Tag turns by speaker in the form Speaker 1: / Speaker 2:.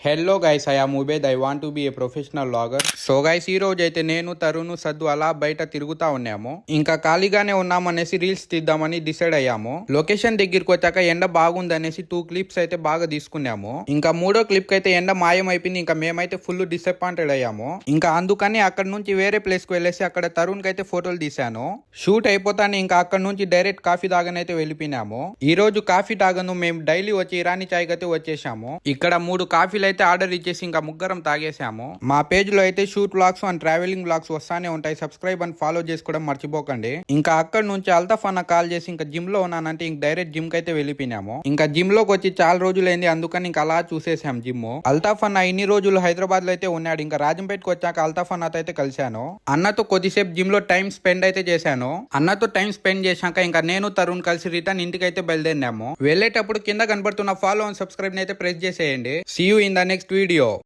Speaker 1: Hello guys, I am Ubed. I want to be a professional vlogger. So guys, ఈ రోజు అయితే నేను, తరుణ్, సద్దు అలా బయట తిరుగుతా ఉన్నాము. ఇంకా ఖాళీగానే ఉన్నాము అనేసి రీల్స్ తీద్దామని డిసైడ్ అయ్యాము. లొకేషన్ దగ్గరికి వచ్చాక ఎండ బాగుంది అనేసి 2 క్లిప్స్ అయితే బాగా తీసుకున్నాము. ఇంకా 3వ క్లిప్ కి అయితే ఎండ మాయం అయిపోయింది. ఇంకా మేమైతే ఫుల్ డిసప్పాయింటెడ్ అయ్యాము. ఇంకా అందుకని అక్కడ నుంచి వేరే ప్లేస్ కు వెళ్ళేసి అక్కడ తరుణ్ కి అయితే ఫోటోలు తీసాను. షూట్ అయిపోతాను ఇంకా అక్కడ నుంచి డైరెక్ట్ కాఫీ తాగనైతే వెళ్ళిపోయినాము. ఈ రోజు కాఫీ తాగను, మేము డైలీ వచ్చి ఇరానీ చాయ్ అయితే వచ్చేసాము. ఇక్కడ 3 కాఫీలు అయితే ఆర్డర్ ఇచ్చేసి ఇంకా ముగ్గురం తాగేసాము. మా పేజ్ లో అయితే shoot vlogs and travelling vlogs వస్తానే ఉంటాయి. సబ్స్క్రైబ్ అండ్ ఫాలో చేసుకోవడం మర్చిపోకండి. ఇంకా అక్కడ నుంచి అల్తాఫ్ అన్న కాల్ చేసి ఇంకా జిమ్ లో ఉన్నానంటే ఇంక డైరెక్ట్ జిమ్ కి అయితే వెళ్ళిపోయినాము. ఇంకా జిమ్ లోకి వచ్చి చాలా రోజులైంది, అందుకని ఇంకా అలా చూసేసాం జిమ్. అల్తాఫ్ అన్న ఇన్ని రోజులు హైదరాబాద్ లో అయితే ఉన్నాడు. ఇంకా రాజంపేటకి వచ్చాక అల్తాఫ్ అన్నతో అయితే కలిశాను. అన్నతో కొద్దిసేపు జిమ్ లో టైం స్పెండ్ అయితే చేశాను. అన్నతో టైం స్పెండ్ చేశాక ఇంకా నేను, తరుణ్ కలిసి రిటర్న్ ఇంటికి అయితే బయలుదేరినాము. వెళ్ళేటప్పుడు కింద కనబడుతున్న ఫాలో అండ్ సబ్స్క్రైబ్ అయితే ప్రెస్ చేసేయండి. See you in the next video.